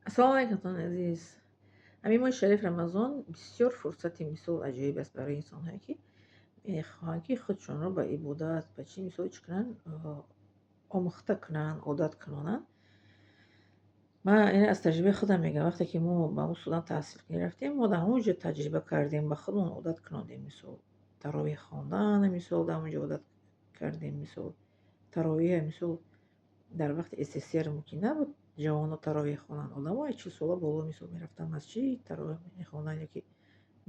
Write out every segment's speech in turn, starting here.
ассалому алайкум тон азиз. ҳамин моҳи шариф рамазон бисёр фурсати мисол аҷиб аст барои инсонҳое, ки мехоҳанд ки худшонро ба ибодат ба чӣ мисол чӣ кунанд, омӯхта кунанд, одат кунонанд. ман ин аз таҷрибаи худам мегам. вақте ки мо ба Судан таҳсил рафтем, мо дар ҳамон ҷо таҷриба кардем, ба худмон одат кунонем. мисол таровеҳ хондан, мисол дар ҳамон ҷо одат кардем. мисол таровеҳ мисол дар вақти СССР мумкин набуд ҷавонҳо таровеҳ хонанд. одамои 40 сола боло мисол мерафтанд масҷид, таровеҳ мехонданд, ёки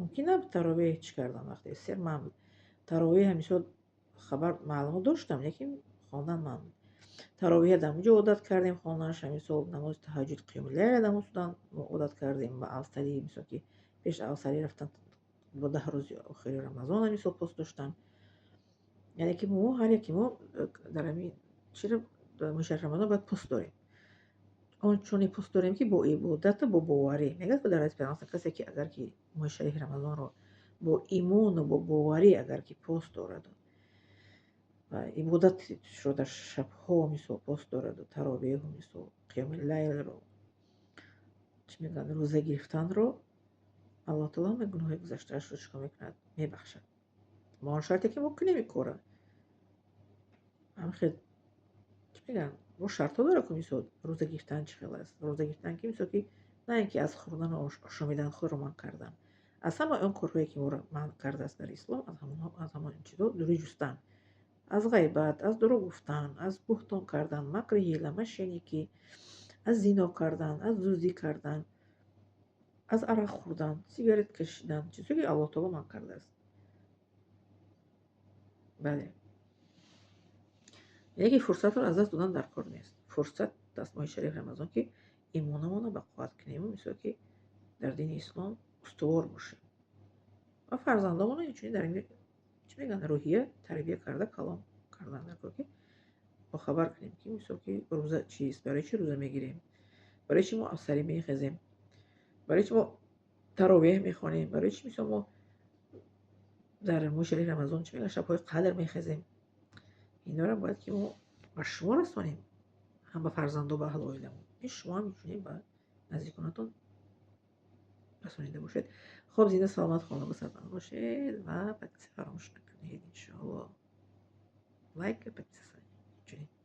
мумкин набуд таровеҳ чӣ кардан вақти СССР мамнӯъ. таровеҳ мисол хабар маълумот доштам, лекин хондан мамнӯъ. таровеҳ дар онҷо одат кардем хонданашам. мисол намози таҳаҷҷуд, қиёмуллайл дар Судан мо одат кардем. ба авсарӣ мисол ки пеш авсарӣ рафтан бо 10 рӯзи охири Рамазона мисол пост доштан. яъне ки мо ҳар яке мо дар ҳамин чиро моҳи шарифи Рамазон бояд пост дорем. ончунин пост дорем ки бо ибодату бо боварӣ. мегӯяд дар ҳадиси пайғамбар касе ки агар ки моҳи шарифи Рамазонро бо имону бо боварӣ агар ки пост дораду ва ибодатшро дар шабҳо мисол пост дораду таровеҳу мисол қиёмуллайлро чӣ мегӯянд рӯза гирифтанро, аллоҳ таоло ҳамаи гуноҳои гузаштаашро чикор мекунад? Мебахшад. мо он шарте ки мо кунем ин корро. ҳамин чӣ мегӯянд бо шартҳо дорад, ки мисол рӯза гирифтан чӣ хел аст. рӯза гирифтан ки мисол ки на ин ки аз хӯрдану ошомидан худро манъ кардан. аз ҳамаи он корҳое ки моро манъ кардааст дар ислом, аз ҳамон чизо дурӣ ҷустан. аз ғайбат, аз дурӯғ гуфтан, аз бӯҳтон кардан, макру ҳила, мошенникӣ, аз зино кардан, аз дуздӣ кардан, аз арақ хӯрдан, сигарет кашидан, чизое ки аллоҳ таоло манъ кардааст. бале. яке фурсатро аз даст додан дар кор нест. фурсат даст моҳи шарифи Рамазон, ки имонамонро бақоят кунему, мисол ки дар дини ислом устувор бошем ва фарзандонро инчунин дар ин чӣ мегӯянд рӯҳия тарбия карда калом кардан дар кор, ки бохабар кунем, ки мисол ки рӯза чист, барои чӣ рӯза мегирем, барои чӣ мо афсарӣ мехезем, барои чӣ мо таровеҳ мехонем, барои чӣ мисол мо дар моҳи шарифи Рамазон чӣ мегӯянд шабҳои қадр мехезем. инора бояд ки мо ба шумо расонем, ҳам ба фарзанду ба аҳли оиламон. ин шумо ҳам инчунин ба наздиконатон расонида бошед. хоб зинда саломат хонавод сарбаланд бошед ва подписаниро фаромӯш накунед. иншоаллоҳ лайк ва подписаниро инчунин.